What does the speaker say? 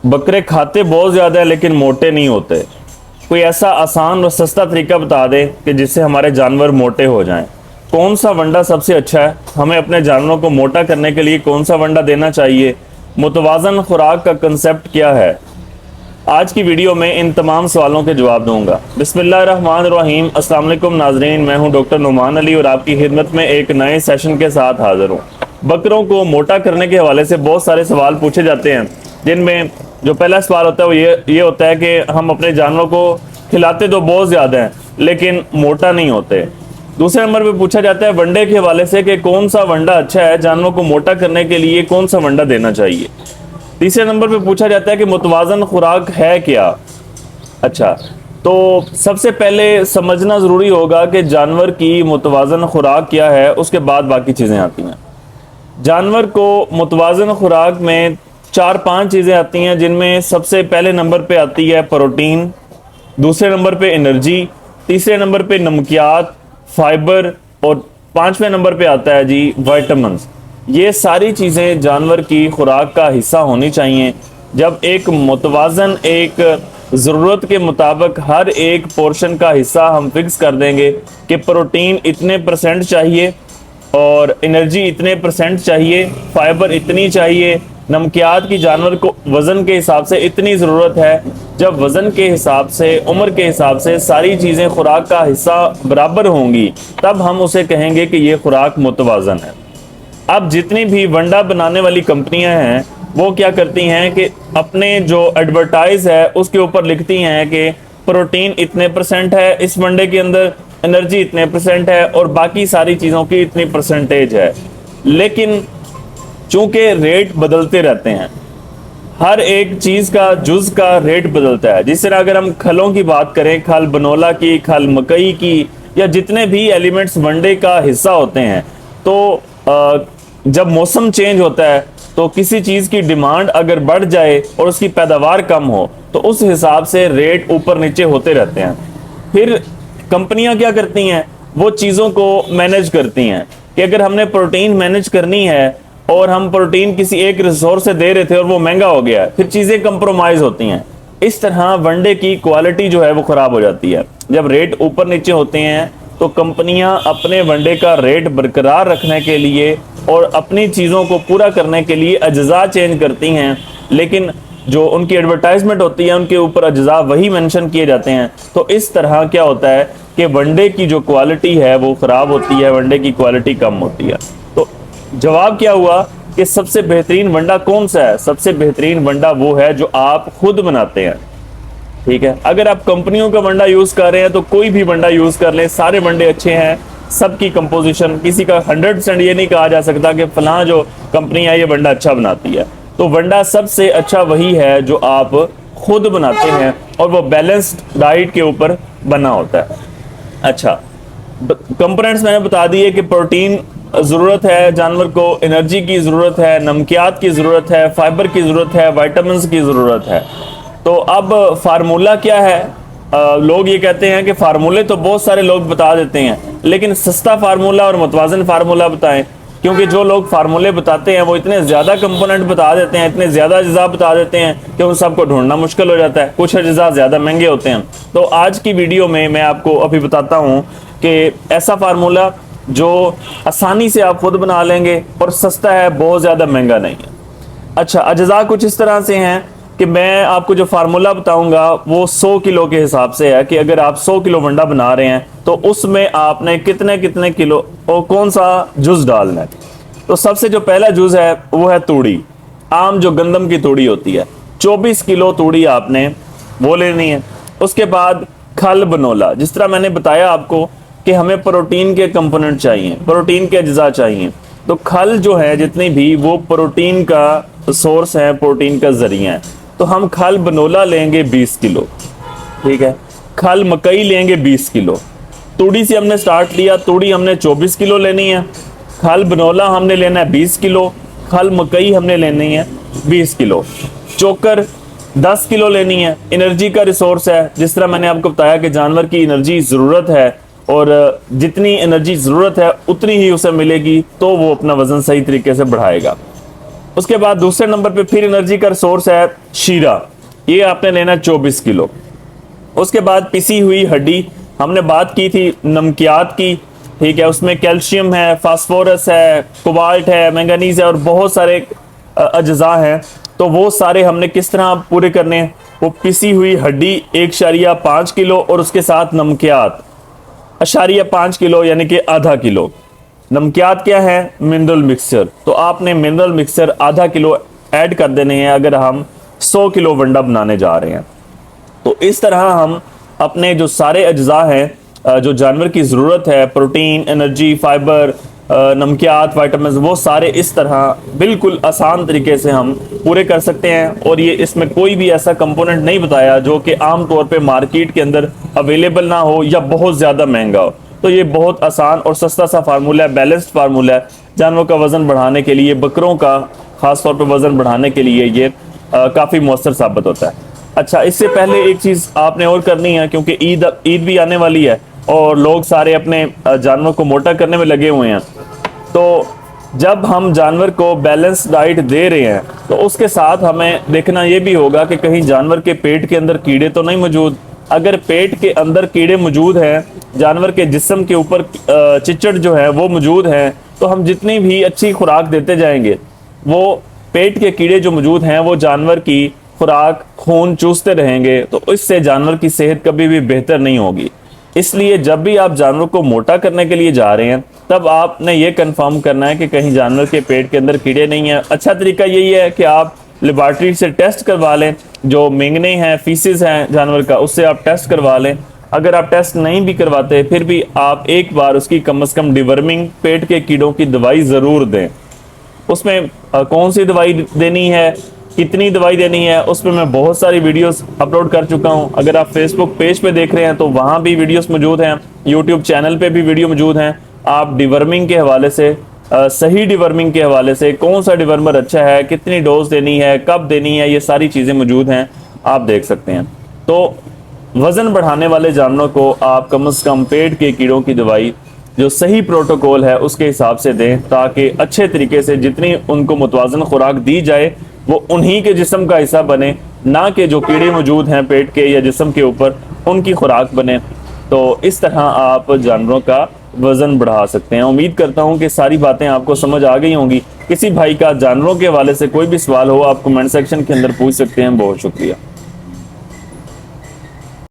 बकरे खाते बहुत ज़्यादा है लेकिन मोटे नहीं होते। कोई ऐसा आसान और सस्ता तरीका बता दे कि जिससे हमारे जानवर मोटे हो जाएं। कौन सा वंडा सबसे अच्छा है? हमें अपने जानवरों को मोटा करने के लिए कौन सा वंडा देना चाहिए? मुतवाज़न खुराक का कंसेप्ट क्या है? आज की वीडियो में इन तमाम सवालों के जवाब दूंगा। बिस्मिल्लाहिर्रहमानिर्रहीम। अस्सलाम वालेकुम नाजरीन, मैं हूं डॉक्टर नुमान अली और आपकी खिदमत में एक नए सेशन के साथ हाजिर हूं। बकरों को मोटा करने के हवाले से बहुत सारे सवाल पूछे जाते हैं, जिनमें जो पहला सवाल होता है वो ये होता है कि हम अपने जानवरों को खिलाते तो बहुत ज़्यादा हैं लेकिन मोटा नहीं होते। दूसरे नंबर पे पूछा जाता है वंडे के हवाले से कि कौन सा वंडा अच्छा है, जानवरों को मोटा करने के लिए कौन सा वंडा देना चाहिए। तीसरे नंबर पे पूछा जाता है कि मुतवाज़न खुराक है क्या। अच्छा, तो सबसे पहले समझना ज़रूरी होगा कि जानवर की मुतवाज़न खुराक क्या है, उसके बाद बाकी चीज़ें आती हैं। जानवर को मुतवाज़न खुराक में 4-5 चीज़ें आती हैं, जिनमें सबसे पहले नंबर पे आती है प्रोटीन, दूसरे नंबर पे एनर्जी, तीसरे नंबर पे नमकियात, फाइबर और 5वें नंबर पे आता है जी विटामिन्स। ये सारी चीज़ें जानवर की खुराक का हिस्सा होनी चाहिए। जब एक मुतवाज़न एक ज़रूरत के मुताबिक हर एक पोर्शन का हिस्सा हम फिक्स कर देंगे कि प्रोटीन इतने परसेंट चाहिए और एनर्जी इतने परसेंट चाहिए, फाइबर इतनी चाहिए, नमकियात की जानवर को वज़न के हिसाब से इतनी ज़रूरत है। जब वज़न के हिसाब से, उम्र के हिसाब से सारी चीज़ें खुराक का हिस्सा बराबर होंगी, तब हम उसे कहेंगे कि ये खुराक मुतवाज़न है। अब जितनी भी वंडा बनाने वाली कंपनियां हैं वो क्या करती हैं कि अपने जो एडवर्टाइज है उसके ऊपर लिखती हैं कि प्रोटीन इतने परसेंट है इस वंडे के अंदर, एनर्जी इतने परसेंट है और बाकी सारी चीज़ों की इतनी परसेंटेज है। लेकिन चूंकि रेट बदलते रहते हैं, हर एक चीज़ का जुज़ का रेट बदलता है। जिस तरह अगर हम खलों की बात करें, खल बनोला की, खल मकई की, या जितने भी एलिमेंट्स वनडे का हिस्सा होते हैं, तो जब मौसम चेंज होता है तो किसी चीज़ की डिमांड अगर बढ़ जाए और उसकी पैदावार कम हो तो उस हिसाब से रेट ऊपर नीचे होते रहते हैं। फिर कंपनियां क्या करती हैं, वो चीज़ों को मैनेज करती हैं कि अगर हमने प्रोटीन मैनेज करनी है और हम प्रोटीन किसी एक रिसोर्स से दे रहे थे और वो महंगा हो गया, फिर चीज़ें कंप्रोमाइज़ होती हैं। इस तरह वनडे की क्वालिटी जो है वो ख़राब हो जाती है। जब रेट ऊपर नीचे होते हैं तो कंपनियां अपने वनडे का रेट बरकरार रखने के लिए और अपनी चीज़ों को पूरा करने के लिए अज्जा चेंज करती हैं, लेकिन जो उनकी एडवर्टाइजमेंट होती है उनके ऊपर अज्जा वही मेंशन किए जाते हैं। तो इस तरह क्या होता है कि वनडे की जो क्वालिटी है वो ख़राब होती है, वनडे की क्वालिटी कम होती है। तो जवाब क्या हुआ कि सबसे बेहतरीन वंडा कौन सा है? सबसे बेहतरीन वंडा वो है जो आप खुद बनाते हैं। ठीक है, अगर आप कंपनियों का वंडा यूज़ कर रहे हैं तो कोई भी वंडा यूज़ कर लें, सारे वंडे अच्छे हैं, सबकी कंपोजिशन, किसी का 100% ये नहीं कहा जा सकता कि फलां जो कंपनी है ये वंडा अच्छा बनाती है। तो वंडा सबसे अच्छा वही है जो आप खुद बनाते हैं और वो बैलेंस्ड डाइट के ऊपर बना होता है। अच्छा, कंपोनेंट्स मैंने बता दिए कि प्रोटीन ज़रूरत है जानवर को, एनर्जी की ज़रूरत है, नमकियात की ज़रूरत है, फाइबर की ज़रूरत है, विटामिन्स की ज़रूरत है। तो अब फार्मूला क्या है? लोग ये कहते हैं कि फार्मूले तो बहुत सारे लोग बता देते हैं, लेकिन सस्ता फार्मूला और मुतवाज़न फार्मूला बताएं, क्योंकि जो लोग फार्मूले बताते हैं वो इतने ज़्यादा कंपोनेंट बता देते हैं, इतने ज़्यादा अज्जा बता देते हैं कि उन सबको ढूंढना मुश्किल हो जाता है। कुछ अज्जा ज़्यादा महंगे होते हैं। तो आज की वीडियो में मैं आपको अभी बताता हूँ कि ऐसा फार्मूला जो आसानी से आप खुद बना लेंगे और सस्ता है, बहुत ज़्यादा महंगा नहीं है। अच्छा, अज्जा कुछ इस तरह से हैं कि मैं आपको जो फार्मूला बताऊंगा वो 100 किलो के हिसाब से है कि अगर आप 100 किलो वंडा बना रहे हैं तो उसमें आपने कितने कितने किलो और कौन सा जुज़ डालना है। तो सबसे जो पहला जुज़ है वो है तूड़ी, आम जो गंदम की तूड़ी होती है, 24 किलो तूड़ी आपने वो लेनी है। उसके बाद खल बनोला, जिस तरह मैंने बताया आपको कि हमें प्रोटीन के कंपोनेंट चाहिए, प्रोटीन के अज्जा चाहिए, तो खल जो है जितनी भी वो प्रोटीन का सोर्स है, प्रोटीन का जरिया है। तो हम खल बनोला लेंगे 20 किलो, ठीक है। खल मकई लेंगे 20 किलो। तूड़ी से हमने स्टार्ट लिया, तूड़ी हमने 24 किलो लेनी है, खल बनोला हमने लेना है 20 किलो, खल मकई हमने लेनी है 20 किलो, चोकर 10 किलो लेनी है। एनर्जी का रिसोर्स है, जिस तरह मैंने आपको बताया कि जानवर की एनर्जी ज़रूरत है और जितनी एनर्जी ज़रूरत है उतनी ही उसे मिलेगी तो वो अपना वज़न सही तरीके से बढ़ाएगा। उसके बाद दूसरे नंबर पे फिर एनर्जी का सोर्स है शीरा, ये आपने लेना 24 किलो। उसके बाद पिसी हुई हड्डी, हमने बात की थी नमकियात की, ठीक है, उसमें कैल्शियम है, फास्फोरस है, कोबाल्ट है, मैंगनीज है और बहुत सारे अज्जा हैं। तो वो सारे हमने किस तरह पूरे करने हैं? वो पिसी हुई हड्डी 1.5 किलो और उसके साथ नमकियात 0.5 किलो यानी कि आधा किलो। नमकियात क्या है? Mineral mixture. तो आपने मिनरल मिक्सचर आधा किलो ऐड कर देने हैं अगर हम 100 किलो वंडा बनाने जा रहे हैं। तो इस तरह हम अपने जो सारे अज्जा हैं जो जानवर की ज़रूरत है, प्रोटीन, एनर्जी, फाइबर, नमकियात, वाइटामिन, वो सारे इस तरह बिल्कुल आसान तरीके से हम पूरे कर सकते हैं। और ये इसमें कोई भी ऐसा कंपोनेंट नहीं बताया जो कि आम तौर पे मार्केट के अंदर अवेलेबल ना हो या बहुत ज़्यादा महंगा हो। तो ये बहुत आसान और सस्ता सा फार्मूला है, बैलेंस्ड फार्मूला है जानवरों का वज़न बढ़ाने के लिए, बकरों का ख़ास तौर पर वज़न बढ़ाने के लिए ये काफ़ी मौसर साबित होता है। अच्छा, इससे पहले एक चीज़ आपने और करनी है, क्योंकि ईद भी आने वाली है और लोग सारे अपने जानवर को मोटा करने में लगे हुए हैं। तो जब हम जानवर को बैलेंस डाइट दे रहे हैं तो उसके साथ हमें देखना ये भी होगा कि कहीं जानवर के पेट के अंदर कीड़े तो नहीं मौजूद। अगर पेट के अंदर कीड़े मौजूद हैं, जानवर के जिस्म के ऊपर चिचड़ जो है वो मौजूद हैं, तो हम जितनी भी अच्छी खुराक देते जाएंगे वो पेट के कीड़े जो मौजूद हैं वो जानवर की खुराक खून चूसते रहेंगे, तो इससे जानवर की सेहत कभी भी बेहतर नहीं होगी। इसलिए जब भी आप जानवर को मोटा करने के लिए जा रहे हैं तब आपने ये कंफर्म करना है कि कहीं जानवर के पेट के अंदर कीड़े नहीं हैं। अच्छा तरीका यही है कि आप लेबॉर्ट्री से टेस्ट करवा लें, जो मेंगने हैं, फीसिस हैं जानवर का, उससे आप टेस्ट करवा लें। अगर आप टेस्ट नहीं भी करवाते फिर भी आप एक बार उसकी कम से कम डिवर्मिंग, पेट के कीड़ों की दवाई ज़रूर दें। उसमें कौन सी दवाई देनी है, कितनी दवाई देनी है, उसमें मैं बहुत सारी वीडियोस अपलोड कर चुका हूं। अगर आप फेसबुक पेज पे देख रहे हैं तो वहां भी वीडियोस मौजूद हैं, यूट्यूब चैनल पे भी वीडियो मौजूद हैं। आप डिवर्मिंग के हवाले से, सही डिवर्मिंग के हवाले से, कौन सा डिवर्मर अच्छा है, कितनी डोज देनी है, कब देनी है, ये सारी चीज़ें मौजूद हैं, आप देख सकते हैं। तो वज़न बढ़ाने वाले जानवरों को आप कम से कम पेट के कीड़ों की दवाई जो सही प्रोटोकॉल है उसके हिसाब से दें, ताकि अच्छे तरीके से जितनी उनको मुतवाज़न खुराक दी जाए वो उन्हीं के जिस्म का हिस्सा बने, ना कि जो कीड़े मौजूद हैं पेट के या जिस्म के ऊपर उनकी खुराक बने। तो इस तरह आप जानवरों का वज़न बढ़ा सकते हैं। उम्मीद करता हूं कि सारी बातें आपको समझ आ गई होंगी। किसी भाई का जानवरों के हवाले से कोई भी सवाल हो आप कमेंट सेक्शन के अंदर पूछ सकते हैं। बहुत शुक्रिया।